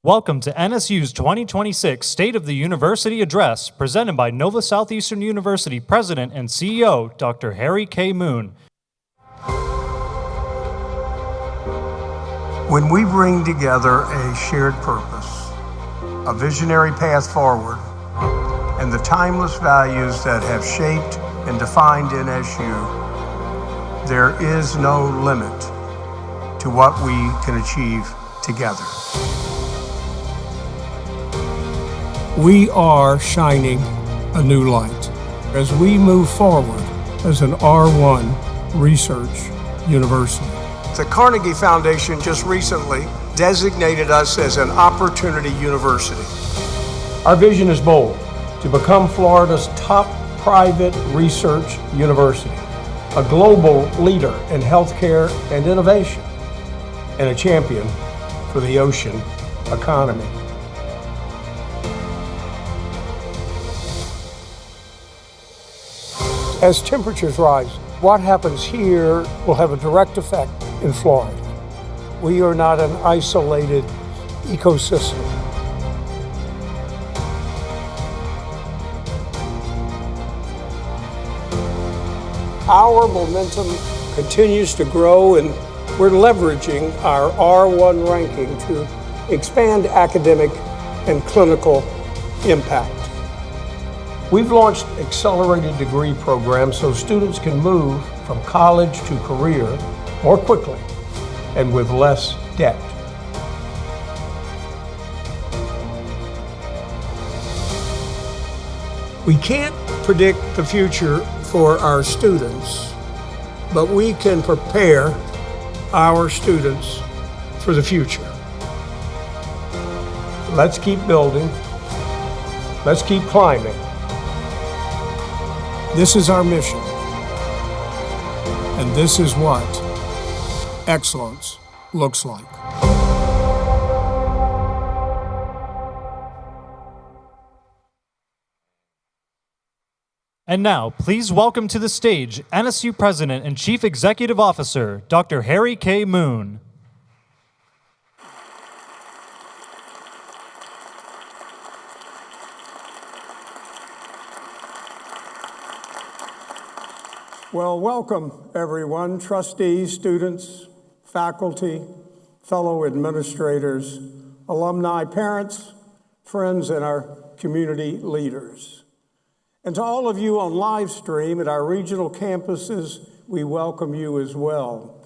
Welcome to NSU's 2026 State of the University Address, presented by Nova Southeastern University President and CEO, Dr. Harry K. Moon. When we bring together a shared purpose, a visionary path forward, and the timeless values that have shaped and defined NSU, there is no limit to what we can achieve together. We are shining a new light as we move forward as an R1 research university. The Carnegie Foundation just recently designated us as an opportunity university. Our vision is bold: to become Florida's top private research university, a global leader in healthcare and innovation, and a champion for the ocean economy. As temperatures rise, what happens here will have a direct effect in Florida. We are not an isolated ecosystem. Our momentum continues to grow, and we're leveraging our R1 ranking to expand academic and clinical impact. We've launched accelerated degree programs so students can move from college to career more quickly and with less debt. We can't predict the future for our students, but we can prepare our students for the future. Let's keep building. Let's keep climbing. This is our mission, and this is what excellence looks like. And now, please welcome to the stage NSU President and Chief Executive Officer, Dr. Harry K. Moon. Well, welcome everyone, trustees, students, faculty, fellow administrators, alumni, parents, friends, and our community leaders. And to all of you on live stream at our regional campuses, we welcome you as well.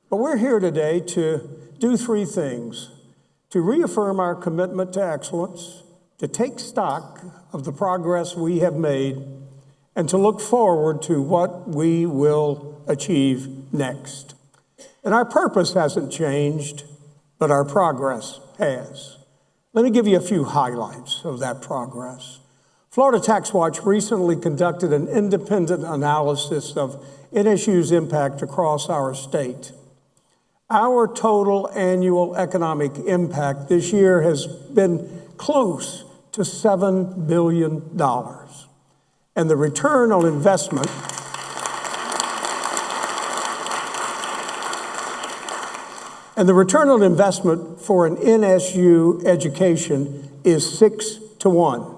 But we're here today to do three things: to reaffirm our commitment to excellence, to take stock of the progress we have made, and to look forward to what we will achieve next. And our purpose hasn't changed, but our progress has. Let me give you a few highlights of that progress. Florida TaxWatch recently conducted an independent analysis of NSU's impact across our state. Our total annual economic impact this year has been close to $7 billion. And the return on investment for an NSU education is 6 to 1.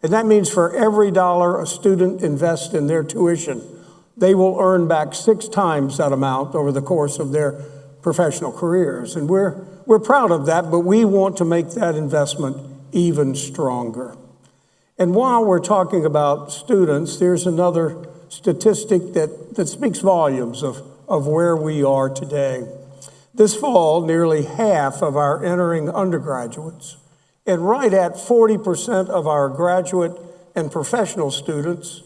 And that means for every dollar a student invests in their tuition, they will earn back 6 times that amount over the course of their professional careers. And we're proud of that, but we want to make that investment even stronger. And while we're talking about students, there's another statistic that speaks volumes of where we are today. This fall, nearly half of our entering undergraduates, and right at 40% of our graduate and professional students,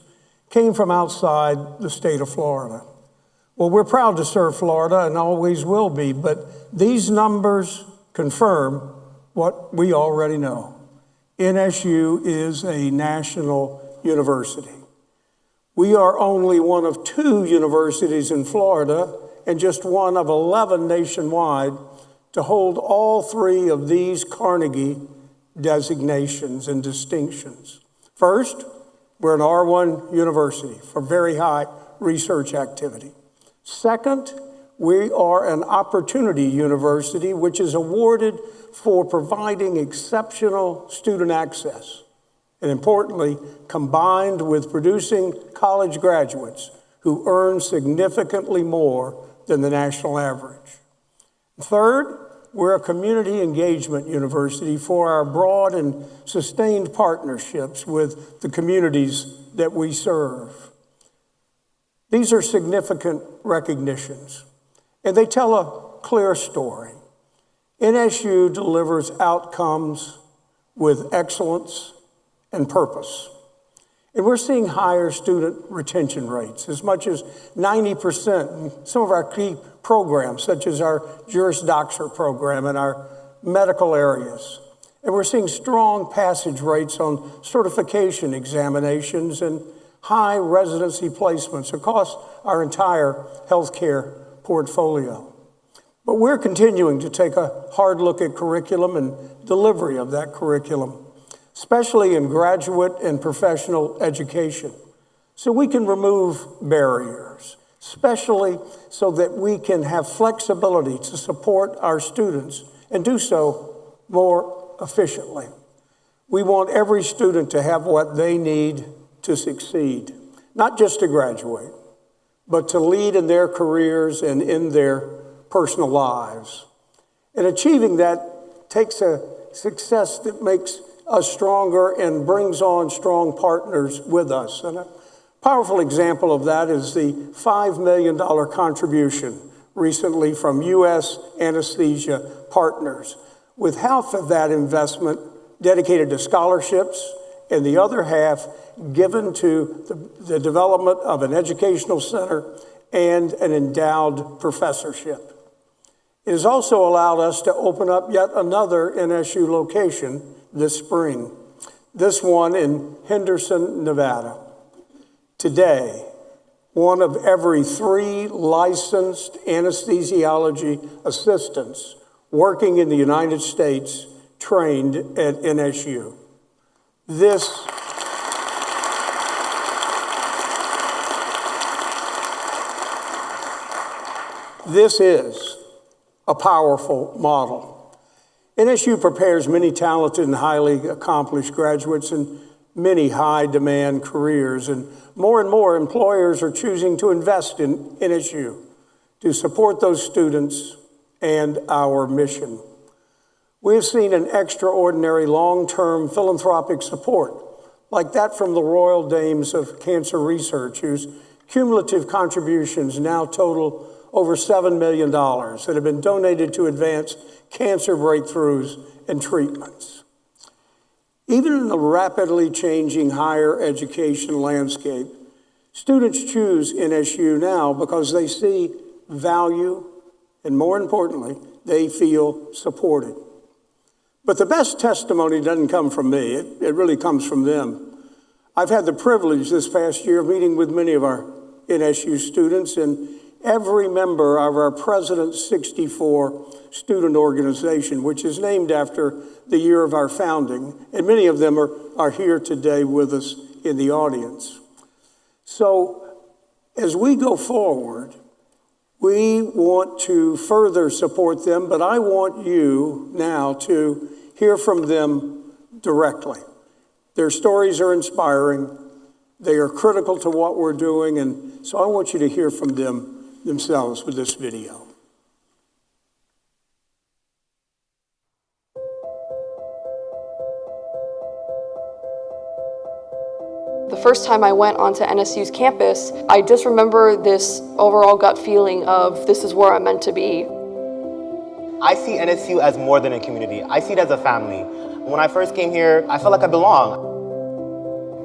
came from outside the state of Florida. Well, we're proud to serve Florida and always will be, but these numbers confirm what we already know. NSU is a national university. We are only one of 2 universities in Florida and just one of 11 nationwide to hold all 3 of these Carnegie designations and distinctions. First, we're an R1 university for very high research activity. Second, We are an opportunity university, which is awarded for providing exceptional student access, and importantly, combined with producing college graduates who earn significantly more than the national average. Third, we're a community engagement university for our broad and sustained partnerships with the communities that we serve. These are significant recognitions, and they tell a clear story. NSU delivers outcomes with excellence and purpose. And we're seeing higher student retention rates, as much as 90% in some of our key programs, such as our Juris Doctor program and our medical areas. And we're seeing strong passage rates on certification examinations and high residency placements across our entire healthcare portfolio. But we're continuing to take a hard look at curriculum and delivery of that curriculum, especially in graduate and professional education, so we can remove barriers, especially so that we can have flexibility to support our students and do so more efficiently. We want every student to have what they need to succeed, not just to graduate, but to lead in their careers and in their personal lives. And achieving that takes a success that makes us stronger and brings on strong partners with us. And a powerful example of that is the $5 million contribution recently from U.S. Anesthesia Partners, with half of that investment dedicated to scholarships and the other half given to the development of an educational center and an endowed professorship. It has also allowed us to open up yet another NSU location this spring, this one in Henderson, Nevada. Today, one of every 3 licensed anesthesiology assistants working in the United States trained at NSU. This is a powerful model. NSU prepares many talented and highly accomplished graduates in many high-demand careers, and more employers are choosing to invest in NSU to support those students and our mission. We have seen an extraordinary long-term philanthropic support, like that from the Royal Dames of Cancer Research, whose cumulative contributions now total over $7 million that have been donated to advance cancer breakthroughs and treatments. Even in the rapidly changing higher education landscape, students choose NSU now because they see value, and more importantly, they feel supported. But the best testimony doesn't come from me, it really comes from them. I've had the privilege this past year of meeting with many of our NSU students, and every member of our President's 64 student organization, which is named after the year of our founding, and many of them are here today with us in the audience. So as we go forward, we want to further support them, but I want you now to hear from them directly. Their stories are inspiring. They are critical to what we're doing, and so I want you to hear from them themselves with this video. The first time I went onto NSU's campus, I just remember this overall gut feeling of this is where I'm meant to be. I see NSU as more than a community. I see it as a family. When I first came here, I felt like I belong.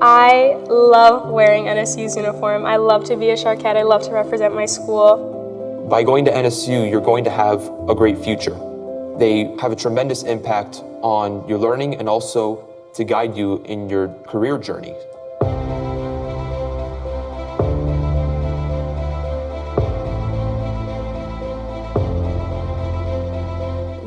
I love wearing NSU's uniform. I love to be a Sharkette. I love to represent my school. By going to NSU, you're going to have a great future. They have a tremendous impact on your learning and also to guide you in your career journey.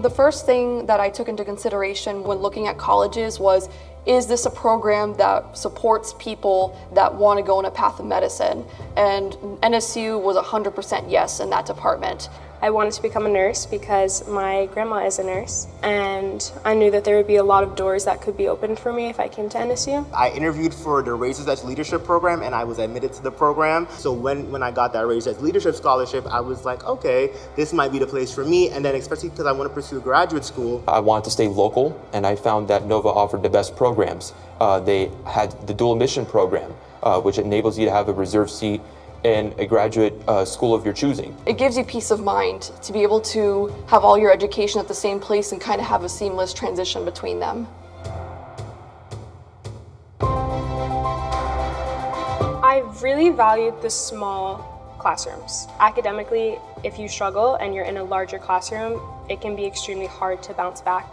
The first thing that I took into consideration when looking at colleges was, is this a program that supports people that want to go in a path of medicine? And NSU was 100% yes in that department. I wanted to become a nurse because my grandma is a nurse, and I knew that there would be a lot of doors that could be opened for me if I came to NSU. I interviewed for the Raised Edge Leadership Program, and I was admitted to the program. So when I got that Raised Edge Leadership Scholarship, I was like, okay, this might be the place for me. And then especially because I want to pursue graduate school. I wanted to stay local, and I found that Nova offered the best programs. They had the dual admission program, which enables you to have a reserved seat in a graduate school of your choosing. It gives you peace of mind to be able to have all your education at the same place and kind of have a seamless transition between them. I really valued the small classrooms. Academically, if you struggle and you're in a larger classroom, it can be extremely hard to bounce back.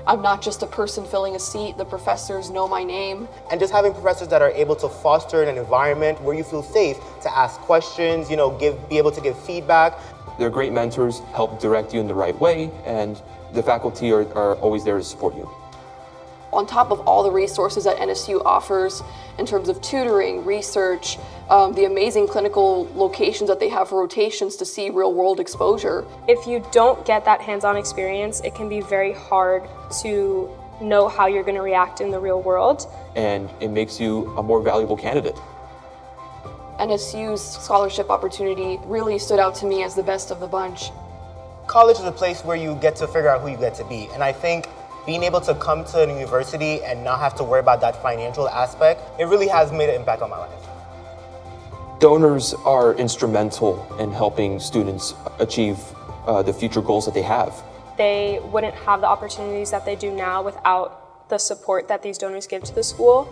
I'm not just a person filling a seat, the professors know my name. And just having professors that are able to foster an environment where you feel safe to ask questions, be able to give feedback. They're great mentors, help direct you in the right way, and the faculty are always there to support you. On top of all the resources that NSU offers in terms of tutoring, research, the amazing clinical locations that they have for rotations to see real-world exposure. If you don't get that hands-on experience, it can be very hard to know how you're going to react in the real world. And it makes you a more valuable candidate. NSU's scholarship opportunity really stood out to me as the best of the bunch. College is a place where you get to figure out who you get to be. And I think being able to come to a university and not have to worry about that financial aspect, it really has made an impact on my life. Donors are instrumental in helping students achieve the future goals that they have. They wouldn't have the opportunities that they do now without the support that these donors give to the school.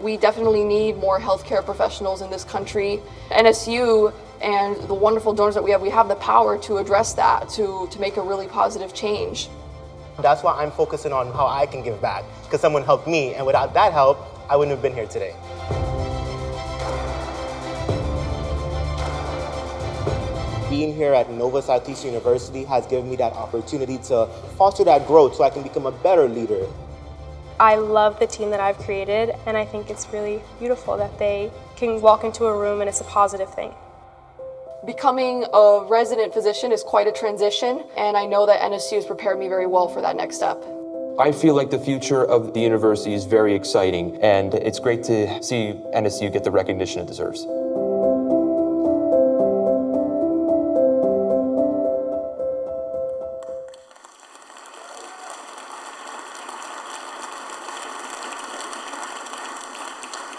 We definitely need more healthcare professionals in this country. NSU and the wonderful donors that we have the power to address that, to make a really positive change. That's why I'm focusing on how I can give back, because someone helped me, and without that help, I wouldn't have been here today. Being here at Nova Southeastern University has given me that opportunity to foster that growth so I can become a better leader. I love the team that I've created, and I think it's really beautiful that they can walk into a room and it's a positive thing. Becoming a resident physician is quite a transition, and I know that NSU has prepared me very well for that next step. I feel like the future of the university is very exciting, and it's great to see NSU get the recognition it deserves.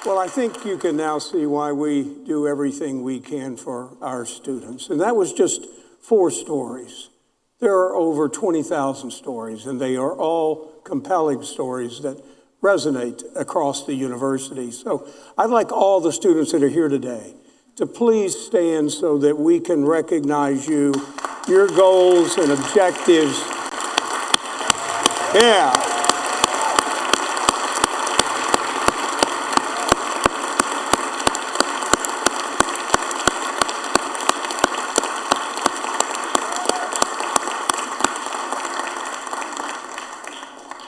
Well, I think you can now see why we do everything we can for our students. And that was just 4 stories. There are over 20,000 stories, and they are all compelling stories that resonate across the university. So I'd like all the students that are here today to please stand so that we can recognize you, your goals and objectives. Yeah.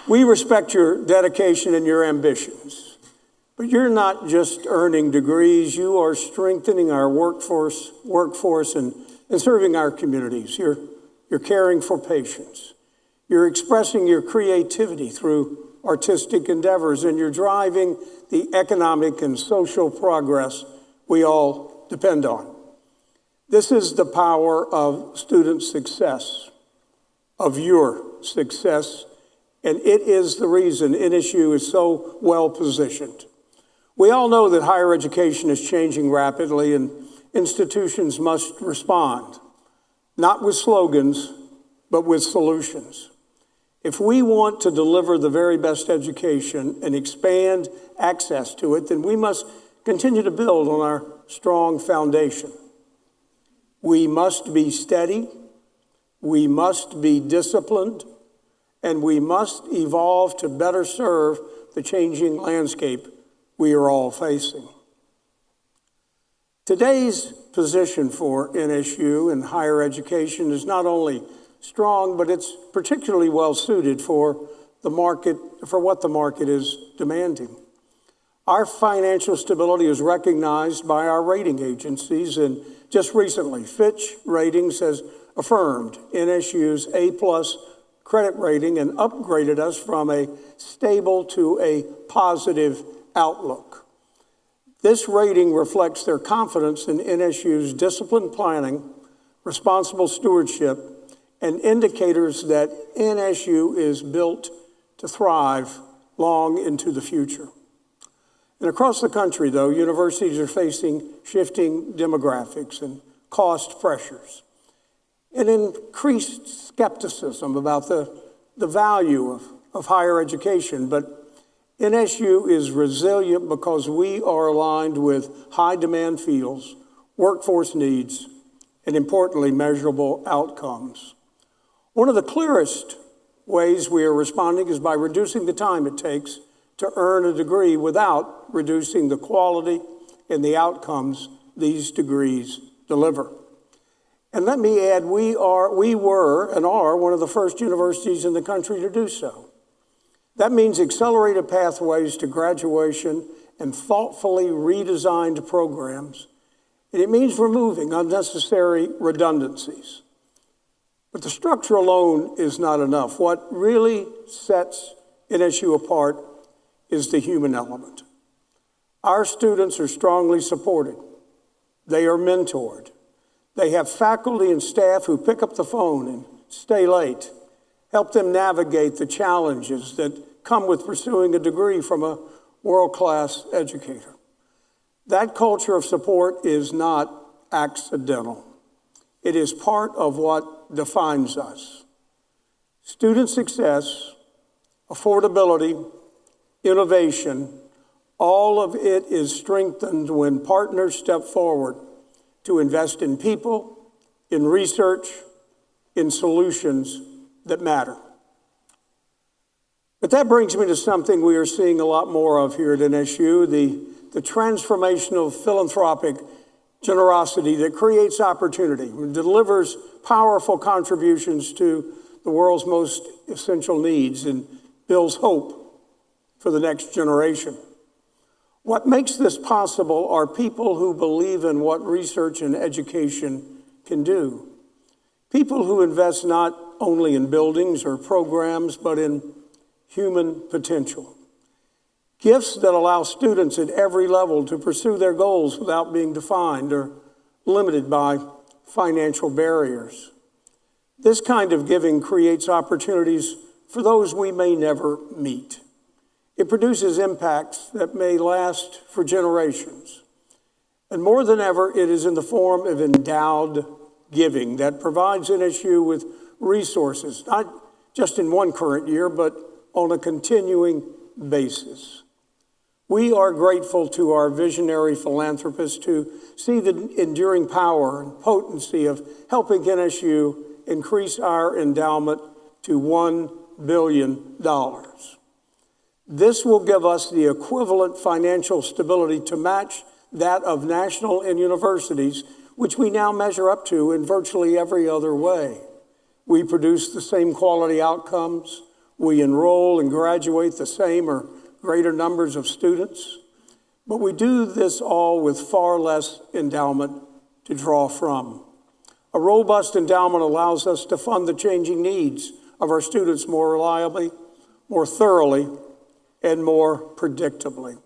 We respect your dedication and your ambitions, but you're not just earning degrees, you are strengthening our workforce and serving our communities. You're caring for patients. You're expressing your creativity through artistic endeavors, and you're driving the economic and social progress we all depend on. This is the power of student success, of your success, and it is the reason NSU is so well positioned. We all know that higher education is changing rapidly, and institutions must respond, not with slogans, but with solutions. If we want to deliver the very best education and expand access to it, then we must continue to build on our strong foundation. We must be steady, we must be disciplined, and we must evolve to better serve the changing landscape we are all facing. Today's position for NSU in higher education is not only strong, but it's particularly well suited for what the market is demanding. Our financial stability is recognized by our rating agencies, and just recently, Fitch Ratings has affirmed NSU's A+ credit rating and upgraded us from a stable to a positive outlook. This rating reflects their confidence in NSU's disciplined planning, responsible stewardship, and indicators that NSU is built to thrive long into the future. And across the country, though, universities are facing shifting demographics and cost pressures, and increased skepticism about the value of higher education. But NSU is resilient because we are aligned with high demand fields, workforce needs, and importantly, measurable outcomes. One of the clearest ways we are responding is by reducing the time it takes to earn a degree without reducing the quality and the outcomes these degrees deliver. And let me add, we were and are one of the first universities in the country to do so. That means accelerated pathways to graduation and thoughtfully redesigned programs. And it means removing unnecessary redundancies. But the structure alone is not enough. What really sets NSU apart is the human element. Our students are strongly supported. They are mentored. They have faculty and staff who pick up the phone and stay late, help them navigate the challenges that come with pursuing a degree from a world-class educator. That culture of support is not accidental. It is part of what defines us. Student success, affordability, innovation, all of it is strengthened when partners step forward to invest in people, in research, in solutions that matter. But that brings me to something we are seeing a lot more of here at NSU, the transformational philanthropic generosity that creates opportunity, delivers powerful contributions to the world's most essential needs, and builds hope for the next generation. What makes this possible are people who believe in what research and education can do. People who invest not only in buildings or programs, but in human potential. Gifts that allow students at every level to pursue their goals without being defined or limited by financial barriers. This kind of giving creates opportunities for those we may never meet. It produces impacts that may last for generations. And more than ever, it is in the form of endowed giving that provides NSU with resources, not just in one current year, but on a continuing basis. We are grateful to our visionary philanthropists to see the enduring power and potency of helping NSU increase our endowment to $1 billion. This will give us the equivalent financial stability to match that of national and universities, which we now measure up to in virtually every other way. We produce the same quality outcomes. We enroll and graduate the same or greater numbers of students. But we do this all with far less endowment to draw from. A robust endowment allows us to fund the changing needs of our students more reliably, more thoroughly, and more predictably.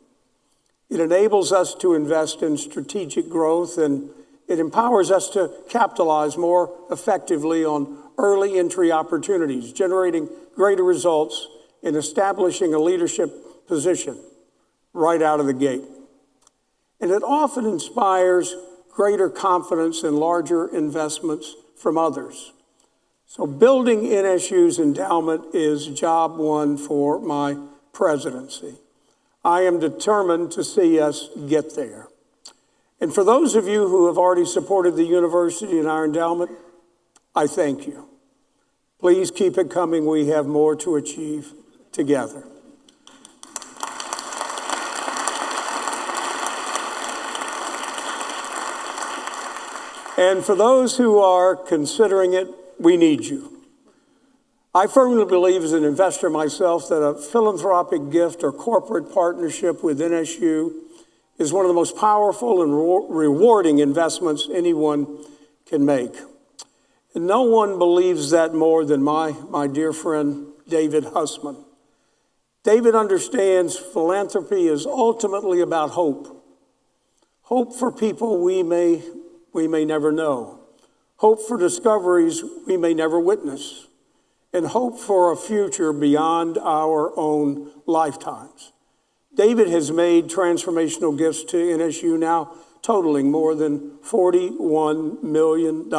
It enables us to invest in strategic growth, and it empowers us to capitalize more effectively on early entry opportunities, generating greater results in establishing a leadership position right out of the gate. And it often inspires greater confidence in larger investments from others. So building NSU's endowment is job one for my presidency. I am determined to see us get there. And for those of you who have already supported the university and our endowment, I thank you. Please keep it coming. We have more to achieve together. And for those who are considering it, we need you. I firmly believe as an investor myself that a philanthropic gift or corporate partnership with NSU is one of the most powerful and rewarding investments anyone can make. And no one believes that more than my dear friend, David Hussman. David understands philanthropy is ultimately about hope. Hope for people we may never know. Hope for discoveries we may never witness. And hope for a future beyond our own lifetimes. David has made transformational gifts to NSU now totaling more than $41 million.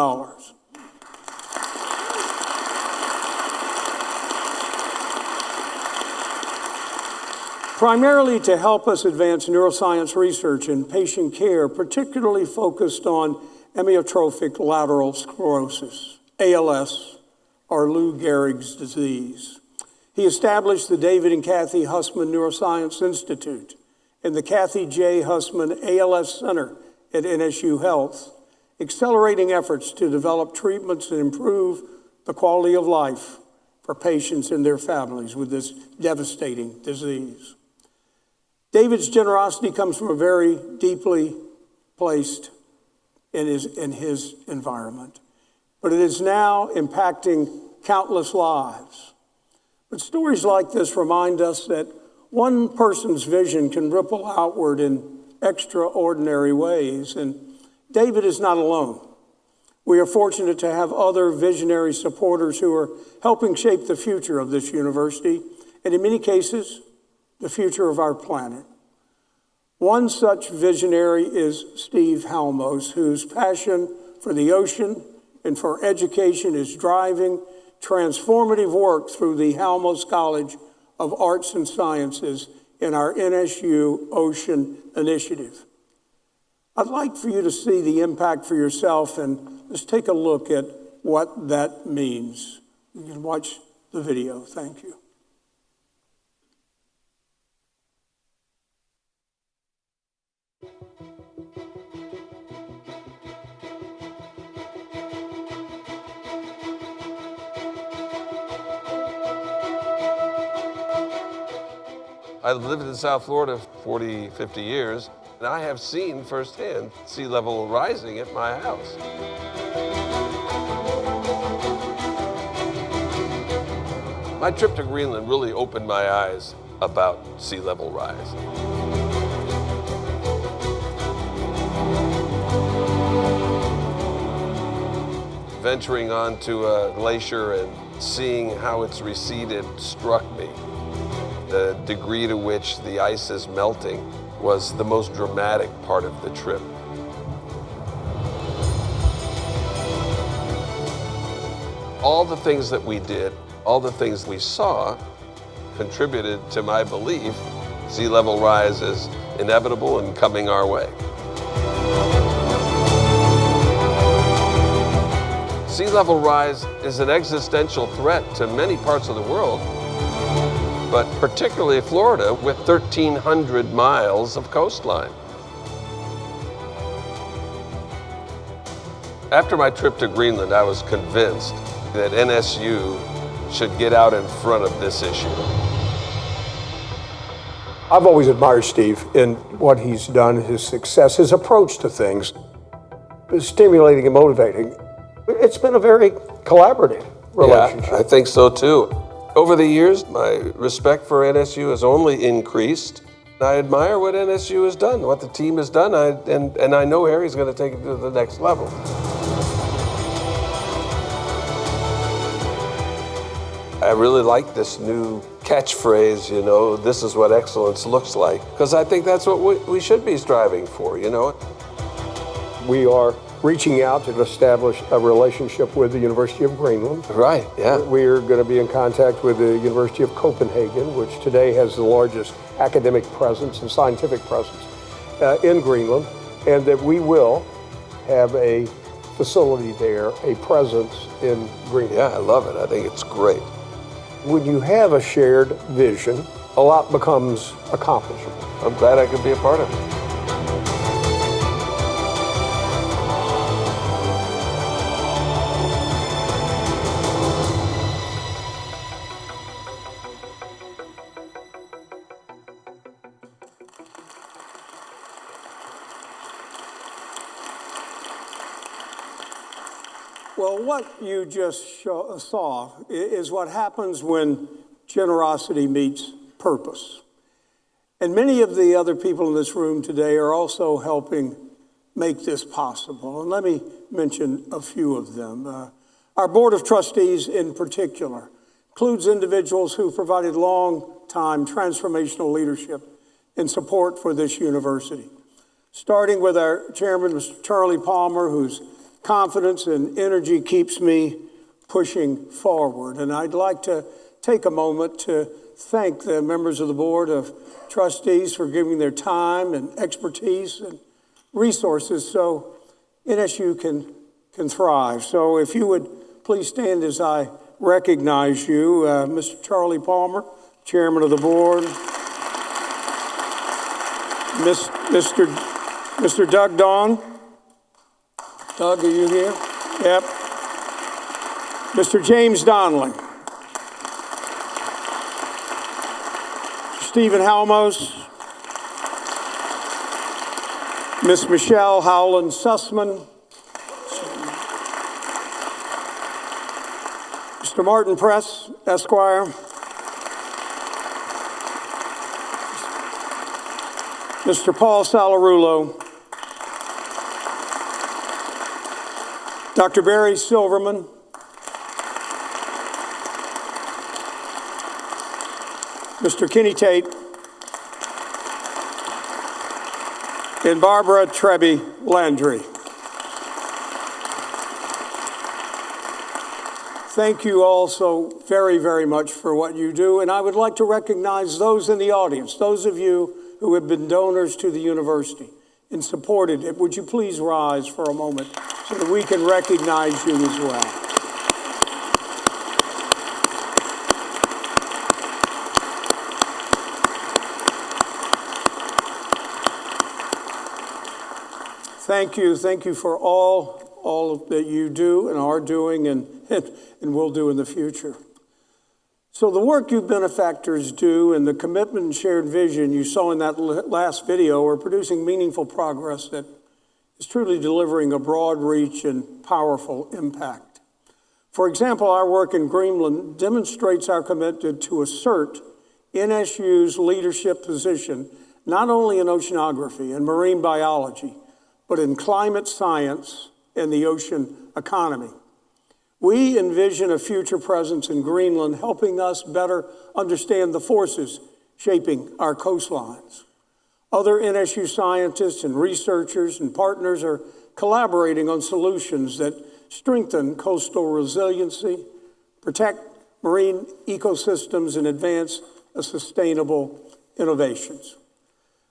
Primarily to help us advance neuroscience research and patient care, particularly focused on amyotrophic lateral sclerosis, ALS, or Lou Gehrig's disease. He established the David and Kathy Hussman Neuroscience Institute and the Kathy J. Hussman ALS Center at NSU Health, accelerating efforts to develop treatments and improve the quality of life for patients and their families with this devastating disease. David's generosity comes from a very deeply placed in his environment, but it is now impacting countless lives. But stories like this remind us that one person's vision can ripple outward in extraordinary ways, and David is not alone. We are fortunate to have other visionary supporters who are helping shape the future of this university, and in many cases, the future of our planet. One such visionary is Steve Halmos, whose passion for the ocean and for education is driving transformative work through the Halmos College of Arts and Sciences in our NSU Ocean Initiative. I'd like for you to see the impact for yourself, and let's take a look at what that means. You can watch the video. Thank you. I've lived in South Florida 40, 50 years, and I have seen firsthand sea level rising at my house. My trip to Greenland really opened my eyes about sea level rise. Venturing onto a glacier and seeing how it's receded struck me. The degree to which the ice is melting was the most dramatic part of the trip. All the things that we did, all the things we saw, contributed to my belief sea level rise is inevitable and coming our way. Sea level rise is an existential threat to many parts of the world, but particularly Florida with 1,300 miles of coastline. After my trip to Greenland, I was convinced that NSU should get out in front of this issue. I've always admired Steve in what he's done, his success, his approach to things. It's stimulating and motivating. It's been a very collaborative relationship. Yeah, I think so too. Over the years, my respect for NSU has only increased. I admire what NSU has done, what the team has done, and I know Harry's going to take it to the next level. I really like this new catchphrase, you know, this is what excellence looks like, because I think that's what we should be striving for, you know. We are reaching out to establish a relationship with the University of Greenland. Right, yeah. We're going to be in contact with the University of Copenhagen, which today has the largest academic presence and scientific presence in Greenland, and that we will have a facility there, a presence in Greenland. Yeah, I love it. I think it's great. When you have a shared vision, a lot becomes accomplishable. I'm glad I could be a part of it. Well, what you just saw is what happens when generosity meets purpose. And many of the other people in this room today are also helping make this possible. And let me mention a few of them. Our Board of Trustees in particular includes individuals who provided long-time transformational leadership and support for this university. Starting with our chairman, Mr. Charlie Palmer, whose confidence and energy keeps me pushing forward. And I'd like to take a moment to thank the members of the Board of Trustees for giving their time and expertise and resources so NSU can thrive. So if you would please stand as I recognize you. Mr. Charlie Palmer, Chairman of the Board. Mr. Doug Don. Doug, are you here? Yep. Mr. James Donnelly. Stephen Halmos. Miss Michelle Howland Sussman. Mr. Martin Press, Esquire. Mr. Paul Salarulo. Dr. Barry Silverman. Mr. Kenny Tate. And Barbara Trebby Landry. Thank you all so very, very much for what you do. And I would like to recognize those in the audience, those of you who have been donors to the university and supported it. Would you please rise for a moment so that we can recognize you as well. Thank you for all that you do and are doing and will do in the future. So the work you benefactors do and the commitment and shared vision you saw in that last video are producing meaningful progress that is truly delivering a broad reach and powerful impact. For example, our work in Greenland demonstrates our commitment to assert NSU's leadership position, not only in oceanography and marine biology, but in climate science and the ocean economy. We envision a future presence in Greenland helping us better understand the forces shaping our coastlines. Other NSU scientists and researchers and partners are collaborating on solutions that strengthen coastal resiliency, protect marine ecosystems, and advance sustainable innovations.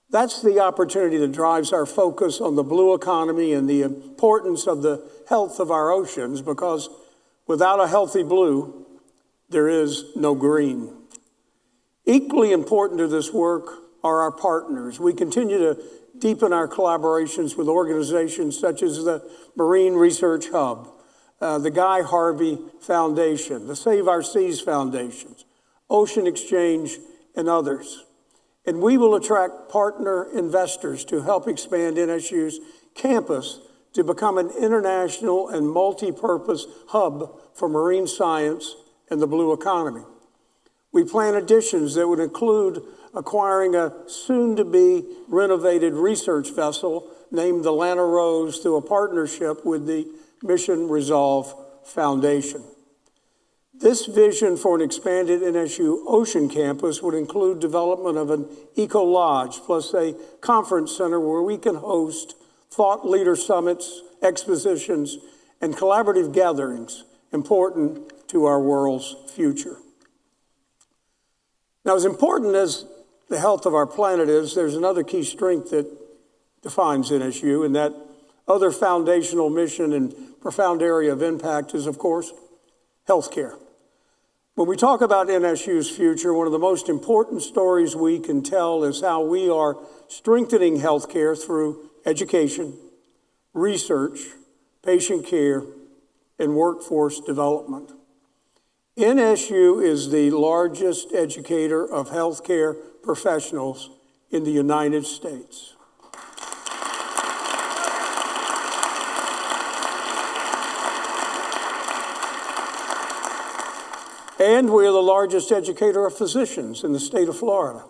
That's the opportunity that drives our focus on the blue economy and the importance of the health of our oceans, because without a healthy blue, there is no green. Equally important to this work are our partners. We continue to deepen our collaborations with organizations such as the Marine Research Hub, the Guy Harvey Foundation, the Save Our Seas Foundations, Ocean Exchange, and others. And we will attract partner investors to help expand NSU's campus to become an international and multi-purpose hub for marine science and the blue economy. We plan additions that would include acquiring a soon-to-be renovated research vessel named the Lana Rose through a partnership with the Mission Resolve Foundation. This vision for an expanded NSU Ocean campus would include development of an Eco Lodge plus a conference center where we can host thought leader summits, expositions, and collaborative gatherings important to our world's future. Now, as important as the health of our planet is, there's another key strength that defines NSU, and that other foundational mission and profound area of impact is, of course, healthcare. When we talk about NSU's future, one of the most important stories we can tell is how we are strengthening healthcare through education, research, patient care, and workforce development. NSU is the largest educator of healthcare professionals in the United States. And we are the largest educator of physicians in the state of Florida.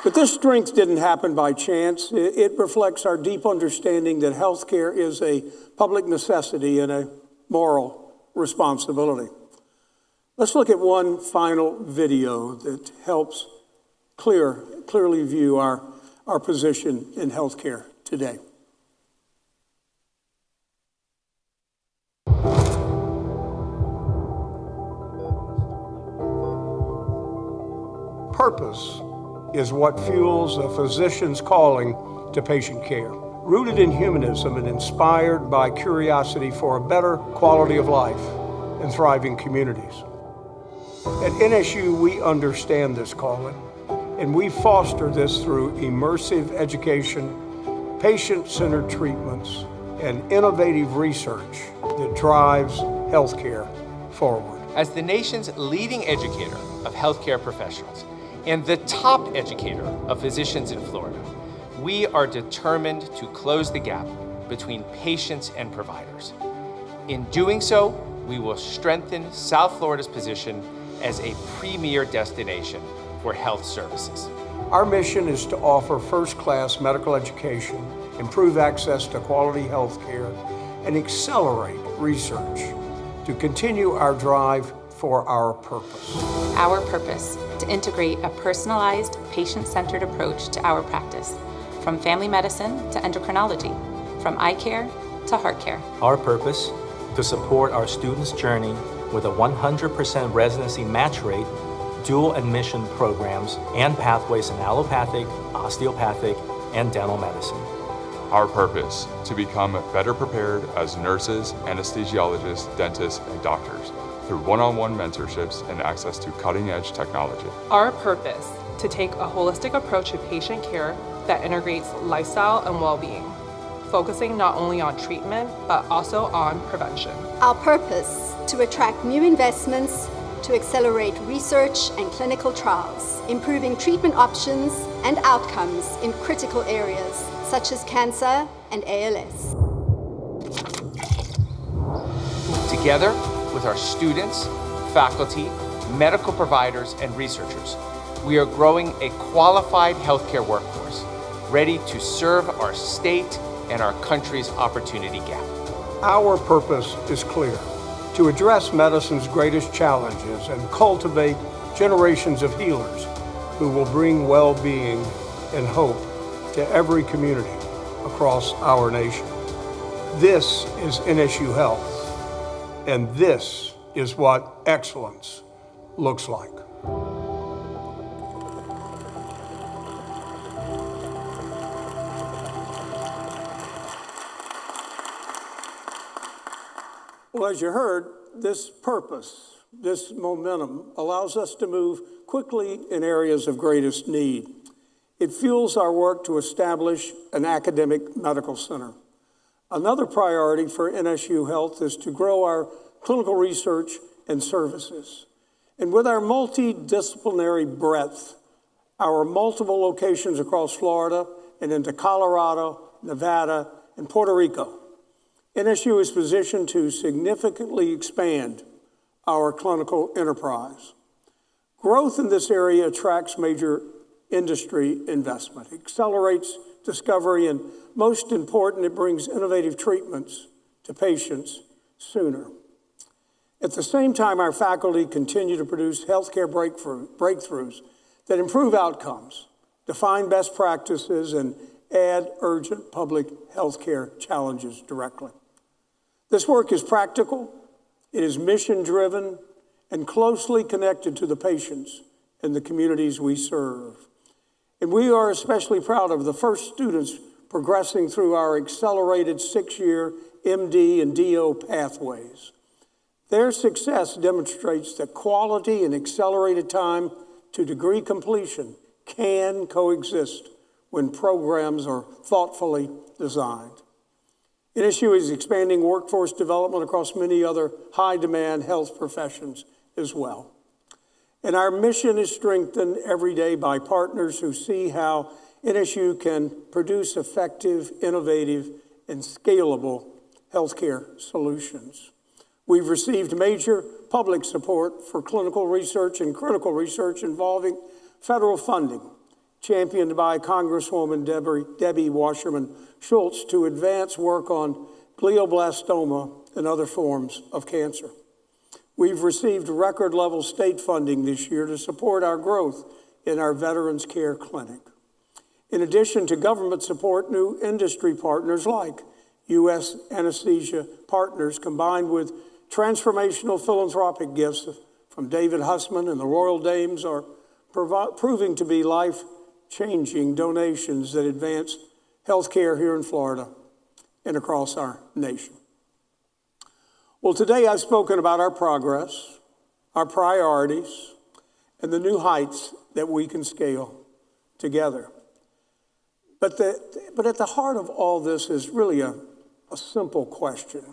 But this strength didn't happen by chance. It reflects our deep understanding that healthcare is a public necessity and a moral responsibility. Let's look at one final video that helps clearly view our position in healthcare today. Purpose is what fuels a physician's calling to patient care. Rooted in humanism and inspired by curiosity for a better quality of life and thriving communities. At NSU, we understand this calling, and we foster this through immersive education, patient-centered treatments, and innovative research that drives healthcare forward. As the nation's leading educator of healthcare professionals and the top educator of physicians in Florida, we are determined to close the gap between patients and providers. In doing so, we will strengthen South Florida's position as a premier destination for health services. Our mission is to offer first-class medical education, improve access to quality health care, and accelerate research to continue our drive for our purpose. Our purpose, to integrate a personalized, patient-centered approach to our practice, from family medicine to endocrinology, from eye care to heart care. Our purpose, to support our students' journey with a 100% residency match rate, dual admission programs, and pathways in allopathic, osteopathic, and dental medicine. Our purpose, to become better prepared as nurses, anesthesiologists, dentists, and doctors through one-on-one mentorships and access to cutting-edge technology. Our purpose, to take a holistic approach to patient care that integrates lifestyle and well-being, focusing not only on treatment, but also on prevention. Our purpose, to attract new investments, to accelerate research and clinical trials, improving treatment options and outcomes in critical areas such as cancer and ALS. Together with our students, faculty, medical providers, and researchers, we are growing a qualified healthcare workforce, ready to serve our state and our country's opportunity gap. Our purpose is clear: to address medicine's greatest challenges and cultivate generations of healers who will bring well-being and hope to every community across our nation. This is NSU Health, and this is what excellence looks like. Well, as you heard, this purpose, this momentum allows us to move quickly in areas of greatest need. It fuels our work to establish an academic medical center. Another priority for NSU Health is to grow our clinical research and services. And with our multidisciplinary breadth, our multiple locations across Florida and into Colorado, Nevada, and Puerto Rico, NSU is positioned to significantly expand our clinical enterprise. Growth in this area attracts major industry investment, accelerates discovery, and most important, it brings innovative treatments to patients sooner. At the same time, our faculty continue to produce healthcare breakthroughs that improve outcomes, define best practices, and add urgent public healthcare challenges directly. This work is practical, it is mission-driven, and closely connected to the patients and the communities we serve. And we are especially proud of the first students progressing through our accelerated 6-year MD and DO pathways. Their success demonstrates that quality and accelerated time to degree completion can coexist when programs are thoughtfully designed. NSU is expanding workforce development across many other high-demand health professions as well. And our mission is strengthened every day by partners who see how NSU can produce effective, innovative, and scalable healthcare solutions. We've received major public support for clinical research and critical research involving federal funding, championed by Congresswoman Debbie Wasserman Schultz to advance work on glioblastoma and other forms of cancer. We've received record-level state funding this year to support our growth in our Veterans Care Clinic. In addition to government support, new industry partners like U.S. Anesthesia Partners, combined with transformational philanthropic gifts from David Hussman and the Royal Dames, are proving to be life-changing donations that advance healthcare here in Florida and across our nation. Well, today I've spoken about our progress, our priorities, and the new heights that we can scale together. But at the heart of all this is really a simple question.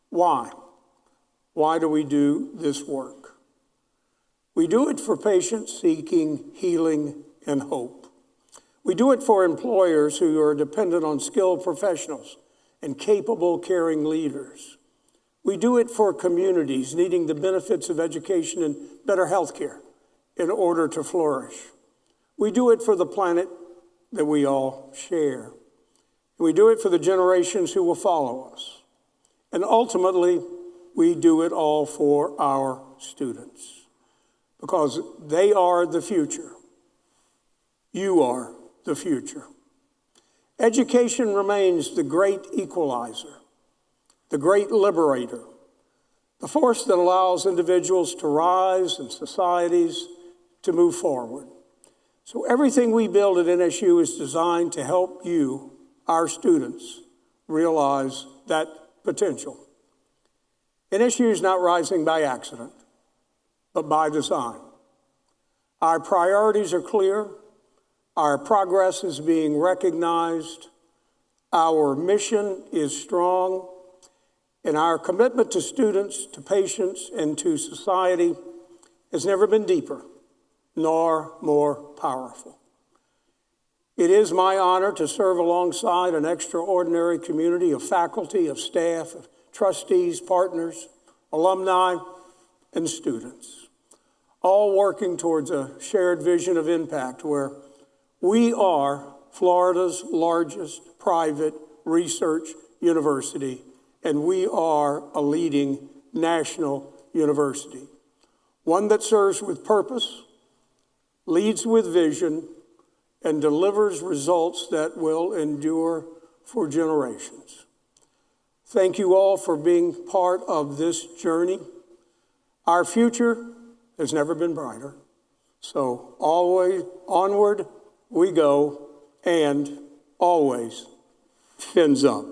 Why? Why do we do this work? We do it for patients seeking healing and hope. We do it for employers who are dependent on skilled professionals and capable, caring leaders. We do it for communities needing the benefits of education and better health care in order to flourish. We do it for the planet that we all share. We do it for the generations who will follow us. And ultimately, we do it all for our students because they are the future. You are the future. Education remains the great equalizer, the great liberator, the force that allows individuals to rise and societies to move forward. So everything we build at NSU is designed to help you, our students, realize that potential. NSU is not rising by accident, but by design. Our priorities are clear. Our progress is being recognized. Our mission is strong. And our commitment to students, to patients, and to society has never been deeper, nor more powerful. It is my honor to serve alongside an extraordinary community of faculty, of staff, of trustees, partners, alumni, and students, all working towards a shared vision of impact where we are Florida's largest private research university, and we are a leading national university, one that serves with purpose, leads with vision, and delivers results that will endure for generations. Thank you all for being part of this journey. Our future has never been brighter. So always onward we go, and always fins up.